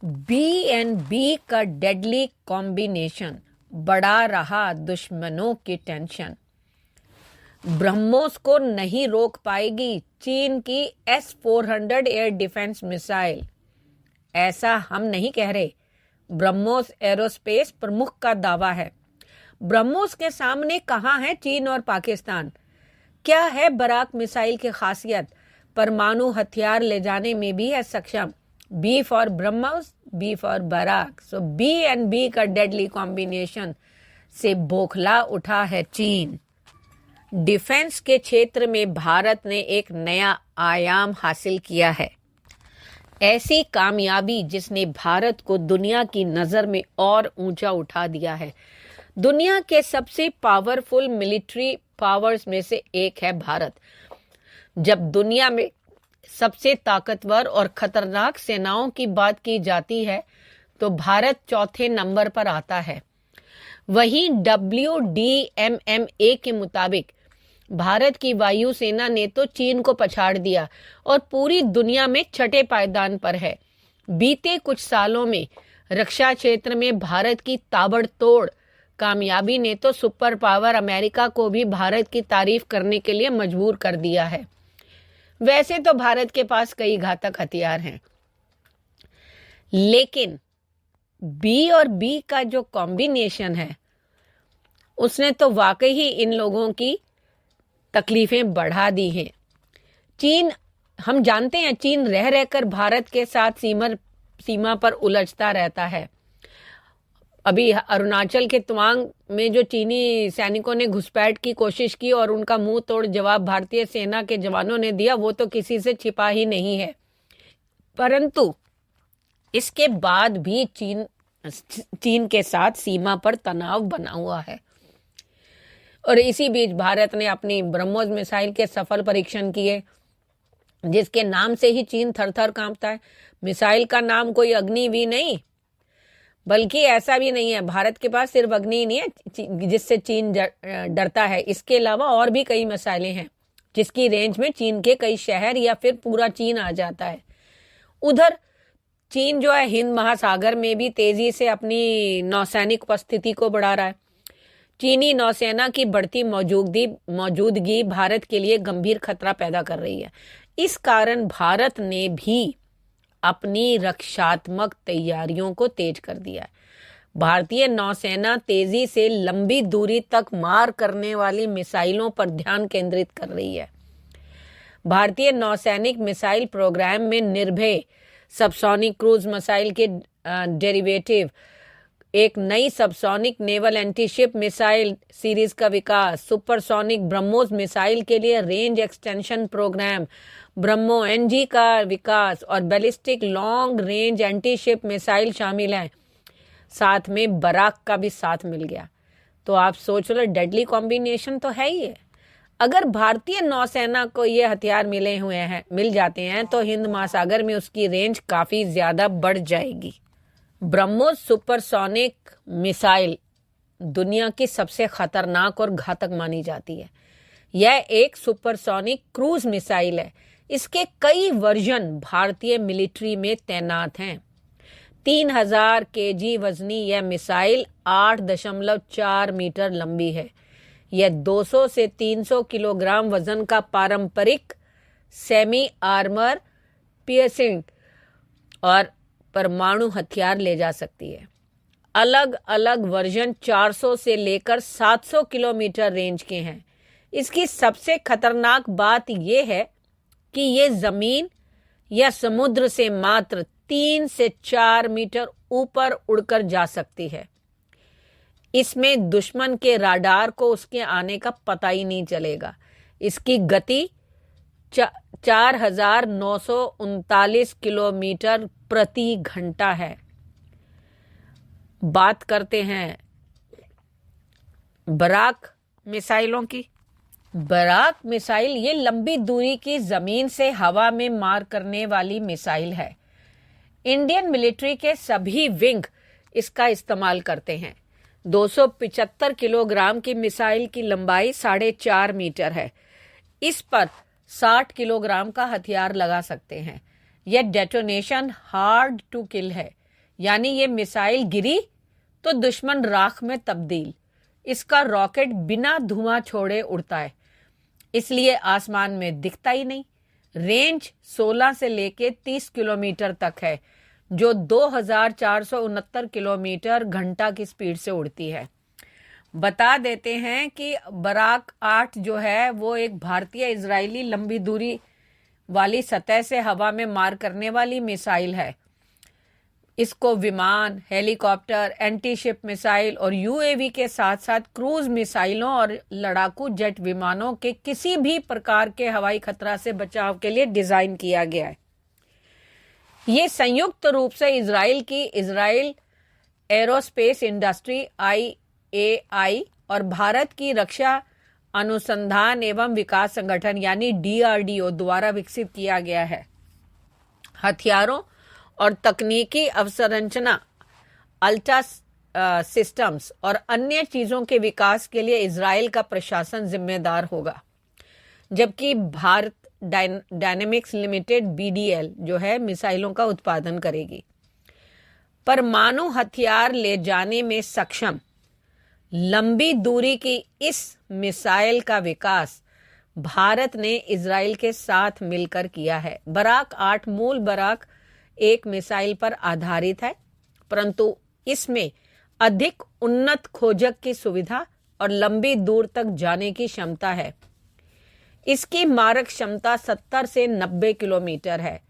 B का deadly combination बढ़ा रहा दुश्मनों की टेंशन। ब्रह्मोस को नहीं रोक पाएगी चीन की S-400 एयर डिफेंस मिसाइल। ऐसा हम नहीं कह रहे, ब्रह्मोस एरोस्पेस प्रमुख का दावा है। ब्रह्मोस के सामने कहां है चीन और पाकिस्तान? क्या है बराक मिसाइल की खासियत? परमाणु हथियार ले जाने में भी है सक्षम। B for BrahMos, B for Barak. So B का डेडली कॉम्बिनेशन से बौखला उठा है चीन। डिफेंस के क्षेत्र में भारत ने एक नया आयाम हासिल किया है। ऐसी कामयाबी जिसने भारत को दुनिया की नजर में और ऊंचा उठा दिया है। दुनिया के सबसे पावरफुल मिलिट्री पावर्स में से एक है भारत। जब दुनिया में सबसे ताकतवर और खतरनाक सेनाओं की बात की जाती है तो भारत चौथे नंबर पर आता है। वहीं WDMMA के मुताबिक भारत की वायुसेना ने तो चीन को पछाड़ दिया और पूरी दुनिया में छठे पायदान पर है। बीते कुछ सालों में रक्षा क्षेत्र में भारत की ताबड़तोड़ कामयाबी ने तो सुपर पावर अमेरिका को भी भारत की तारीफ करने के लिए मजबूर कर दिया है। वैसे तो भारत के पास कई घातक हथियार हैं, लेकिन बी का जो कॉम्बिनेशन है उसने तो वाकई ही इन लोगों की तकलीफें बढ़ा दी हैं। चीन, हम जानते हैं, चीन रह रहकर भारत के साथ सीमा पर उलझता रहता है। अभी अरुणाचल के तवांग में जो चीनी सैनिकों ने घुसपैठ की कोशिश की और उनका मुंह तोड़ जवाब भारतीय सेना के जवानों ने दिया, वो तो किसी से छिपा ही नहीं है। परंतु इसके बाद भी चीन के साथ सीमा पर तनाव बना हुआ है। और इसी बीच भारत ने अपनी ब्रह्मोस मिसाइल के सफल परीक्षण किए, जिसके नाम से ही चीन थर-थर कांपता है। मिसाइल का नाम कोई अग्निवीर नहीं, बल्कि ऐसा भी नहीं है, भारत के पास सिर्फ अग्नि नहीं है जिससे चीन डरता है। इसके अलावा और भी कई मिसाइलें हैं जिसकी रेंज में चीन के कई शहर या फिर पूरा चीन आ जाता है। उधर चीन जो है हिंद महासागर में भी तेजी से अपनी नौसैनिक उपस्थिति को बढ़ा रहा है। चीनी नौसेना की बढ़ती मौजूदगी भारत के लिए गंभीर खतरा पैदा कर रही है। इस कारण भारत ने भी अपनी रक्षात्मक तैयारियों को तेज कर दिया है। भारतीय नौसेना तेजी से लंबी दूरी तक मार करने वाली मिसाइलों पर ध्यान केंद्रित कर रही है। भारतीय नौसैनिक मिसाइल प्रोग्राम में निर्भय सबसोनिक क्रूज मिसाइल के डेरिवेटिव, एक नई subsonic naval antiship missile series का विकास, सुपरसोनिक ब्रह्मोस मिसाइल के लिए रेंज एक्सटेंशन प्रोग्राम, ब्रह्मो NG का विकास और ballistic long range antiship missile शामिल हैं। साथ में बराक का भी साथ मिल गया। तो आप सोच लो, डेडली कॉम्बिनेशन तो है ही है। अगर भारतीय नौसेना को ये हथियार मिल जाते हैं तो हिंद महासागर में उसकी रेंज काफी ज्यादा बढ़ जाएगी। ब्रह्मोस सुपरसोनिक मिसाइल दुनिया की सबसे खतरनाक और घातक मानी जाती है। यह एक सुपरसोनिक क्रूज मिसाइल है। इसके कई वर्जन भारतीय मिलिट्री में तैनात हैं। 3000 kg वजनी यह मिसाइल 8.4 मीटर लंबी है। यह 200 से 300 किलोग्राम वजन का पारंपरिक सेमी आर्मर पियर्सिंग और परमाणु हथियार ले जा सकती है। अलग अलग वर्जन 400 से लेकर 700 किलोमीटर रेंज के हैं। इसकी सबसे खतरनाक बात यह है कि ये जमीन या समुद्र से मात्र 3 से 4 मीटर ऊपर उड़कर जा सकती है। इसमें दुश्मन के राडार को उसके आने का पता ही नहीं चलेगा। इसकी गति 4939 किलोमीटर प्रति घंटा है। बात करते हैं बराक मिसाइलों की। बराक मिसाइल ये लंबी दूरी की जमीन से हवा में मार करने वाली मिसाइल है। इंडियन मिलिट्री के सभी विंग इसका इस्तेमाल करते हैं। 275 किलोग्राम की मिसाइल की लंबाई 4.5 मीटर है। इस पर 60 किलोग्राम का हथियार लगा सकते हैं। यह डेटोनेशन हार्ड टू किल है। यानी ये मिसाइल गिरी तो दुश्मन राख में तब्दील। इसका रॉकेट बिना धुआं छोड़े उड़ता है, इसलिए आसमान में दिखता ही नहीं। रेंज 16 से लेके 30 किलोमीटर तक है, जो 2469 किलोमीटर घंटा की स्पीड से उड़ती है। बता देते हैं कि बराक 8 जो है वो एक भारतीय इजरायली लंबी दूरी वाली सतह से हवा में मार करने वाली मिसाइल है। इसको विमान, हेलीकॉप्टर, एंटी शिप मिसाइल और यूएवी के साथ साथ क्रूज मिसाइलों और लड़ाकू जेट विमानों के किसी भी प्रकार के हवाई खतरा से बचाव के लिए डिजाइन किया गया है। ये संयुक्त रूप से इजराइल की इजराइल एरोस्पेस इंडस्ट्री IAI और भारत की रक्षा अनुसंधान एवं विकास संगठन यानी DRDO द्वारा विकसित किया गया है। हथियारों और तकनीकी अवसंरचना, अल्ट्रा सिस्टम्स और अन्य चीजों के विकास के लिए इजराइल का प्रशासन जिम्मेदार होगा, जबकि भारत डायनेमिक्स लिमिटेड BDL जो है मिसाइलों का उत्पादन करेगी। परमाणु हथियार ले जाने में सक्षम लंबी दूरी की इस मिसाइल का विकास भारत ने इजराइल के साथ मिलकर किया है। बराक 8 मूल बराक 1 मिसाइल पर आधारित है, परंतु इसमें अधिक उन्नत खोजक की सुविधा और लंबी दूर तक जाने की क्षमता है। इसकी मारक क्षमता 70 से 90 किलोमीटर है।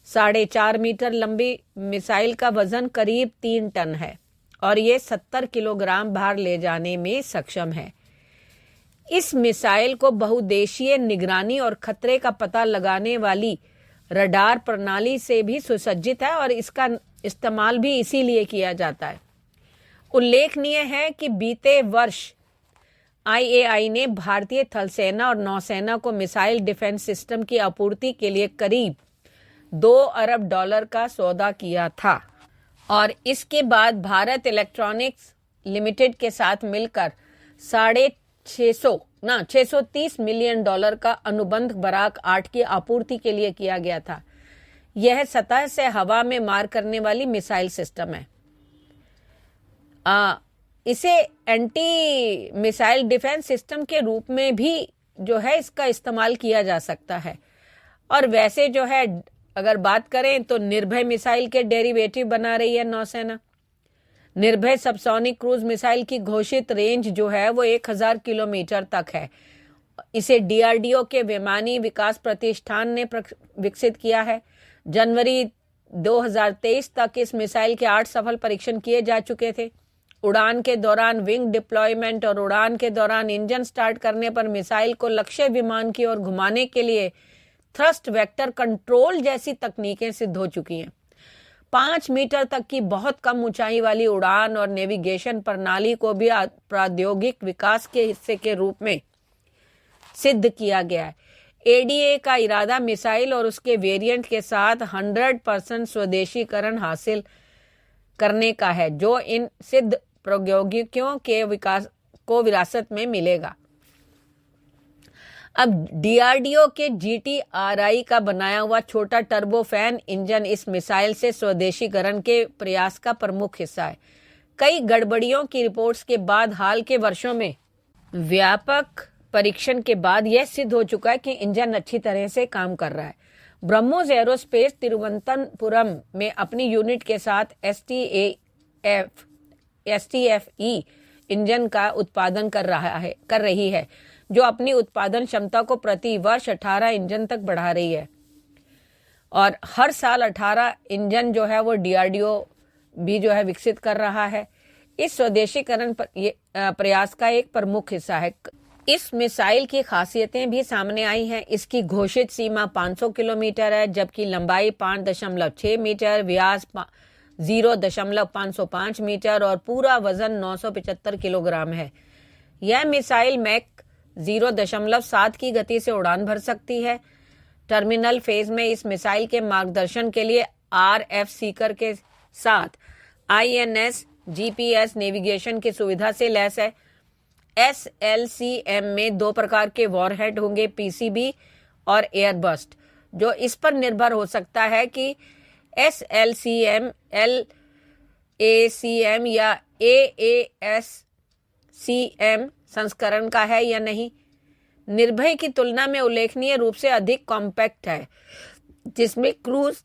4.5 मीटर लंबी मिसाइल का वजन करीब 3 टन है और ये 70 किलोग्राम भार ले जाने में सक्षम है। इस मिसाइल को बहुउद्देशीय निगरानी और खतरे का पता लगाने वाली रडार प्रणाली से भी सुसज्जित है और इसका इस्तेमाल भी इसीलिए किया जाता है। उल्लेखनीय है कि बीते वर्ष IAI ने भारतीय थल सेना और नौसेना को मिसाइल डिफेंस सिस्टम की आपूर्ति के लिए करीब $2 अरब का सौदा किया था और इसके बाद भारत इलेक्ट्रॉनिक्स लिमिटेड के साथ मिलकर $630 मिलियन का अनुबंध बराक 8 की आपूर्ति के लिए किया गया था। यह सतह से हवा में मार करने वाली मिसाइल सिस्टम है। इसे एंटी मिसाइल डिफेंस सिस्टम के रूप में भी जो है इसका इस्तेमाल किया जा सकता है। और वैसे जो है अगर बात करें तो निर्भय मिसाइल के डेरिवेटिव बना रही है नौसेना। निर्भय सबसोनिक क्रूज मिसाइल की घोषित रेंज जो है वो 1000 किलोमीटर तक है। इसे DRDO के विमानी विकास प्रतिष्ठान ने विकसित किया है। जनवरी 2023 तक इस मिसाइल के 8 सफल परीक्षण किए जा चुके थे। उड़ान के दौरान विंग डिप्लॉयमेंट और उड़ान के दौरान इंजन स्टार्ट करने पर मिसाइल को लक्ष्य विमान की ओर घुमाने के लिए थ्रस्ट वेक्टर कंट्रोल जैसी तकनीकें सिद्ध हो चुकी हैं। 5 मीटर तक की बहुत कम ऊंचाई वाली उड़ान और नेविगेशन प्रणाली को भी प्रौद्योगिक विकास के हिस्से के रूप में सिद्ध किया गया है। ADA का इरादा मिसाइल और उसके वेरिएंट के साथ 100% स्वदेशीकरण हासिल करने का है, जो इन सिद्ध प्रौद्योगिकियों के विकास को विरासत में मिलेगा। अब DRDO के GTRI का बनाया हुआ छोटा टर्बोफैन इंजन इस मिसाइल से स्वदेशीकरण के प्रयास का प्रमुख हिस्सा है। कई गड़बड़ियों की रिपोर्ट्स के बाद हाल के वर्षों में व्यापक परीक्षण के बाद यह सिद्ध हो चुका है कि इंजन अच्छी तरह से काम कर रहा है। ब्रह्मोस एरोस्पेस तिरुवनंतपुरम में अपनी यूनिट के साथ STFE इंजन का उत्पादन कर रही है, जो अपनी उत्पादन क्षमता को प्रति वर्ष 18 इंजन तक बढ़ा रही है और हर साल 18 इंजन जो है वो DRDO भी जो है विकसित कर रहा है। इस स्वदेशीकरण प्रयास का एक प्रमुख हिस्सा है। इस मिसाइल की खासियतें भी सामने आई हैं। इसकी घोषित सीमा 500 किलोमीटर है, जबकि लंबाई 5.6 मीटर, व्यास 0.505 मीटर और पूरा वजन 975 किलोग्राम है। यह मिसाइल मैक 0.7 की गति से उड़ान भर सकती है। टर्मिनल फेज में इस मिसाइल के मार्गदर्शन के लिए RF सीकर के साथ INS GPS नेविगेशन की सुविधा से लैस है। SLCM में 2 प्रकार के वॉरहेड होंगे, PCB और एयरबस्ट, जो इस पर निर्भर हो सकता है कि SLCM AACM या AASCM संस्करण का है या नहीं। निर्भय की तुलना में उल्लेखनीय रूप से अधिक कॉम्पैक्ट है, जिसमें क्रूज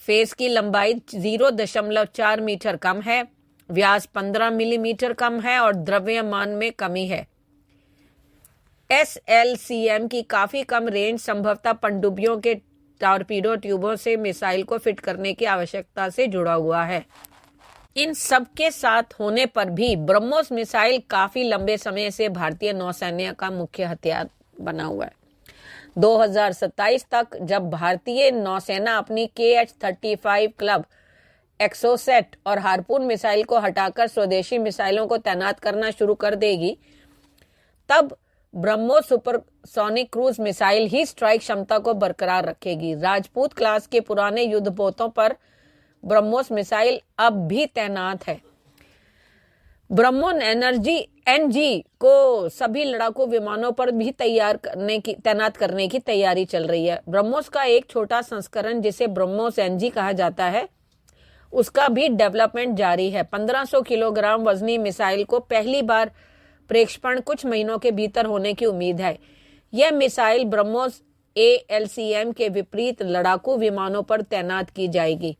फेस की लंबाई 0.4 मीटर कम है, व्यास 15 मिलीमीटर कम है और द्रव्यमान में कमी है। SLCM की काफी कम रेंज संभवतः पनडुब्बियों के टॉरपीडो ट्यूबों से मिसाइल को फिट करने की आवश्यकता से जुड़ा हुआ है। इन सब के साथ होने पर भी ब्रह्मोस मिसाइल काफी लंबे समय से भारतीय नौसैन्य का मुख्य हथियार बना हुआ है। 2027 तक जब भारतीय नौसेना अपनी KH-35 क्लब, एक्सोसेट और हार्पून मिसाइल को हटाकर स्वदेशी मिसाइलों को तैनात करना शुरू कर देगी, तब ब्रह्मोस सुपरसोनिक क्रूज मिसाइल ही स्ट्राइक क्षमता को बरकरार रखेगी। राजपूत क्लास के पुराने युद्धपोतों पर ब्रह्मोस मिसाइल अब भी तैनात है। ब्रह्मोस NG को सभी लड़ाकू विमानों पर भी तैनात करने की तैयारी चल रही है। ब्रह्मोस का एक छोटा संस्करण जिसे ब्रह्मोस NG कहा जाता है, उसका भी डेवलपमेंट जारी है। 1500 किलोग्राम वजनी मिसाइल को पहली बार प्रेक्षपण कुछ महीनों के भीतर होने की उम्मीद है। यह मिसाइल ब्रह्मोस ALCM के विपरीत लड़ाकू विमानों पर तैनात की जाएगी।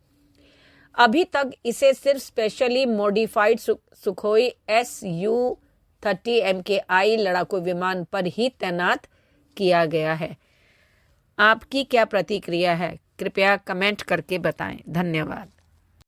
अभी तक इसे सिर्फ specially modified Sukhoi Su-30 MKI लड़ाकू विमान पर ही तैनात किया गया है। आपकी क्या प्रतिक्रिया है? कृपया कमेंट करके बताएं। धन्यवाद।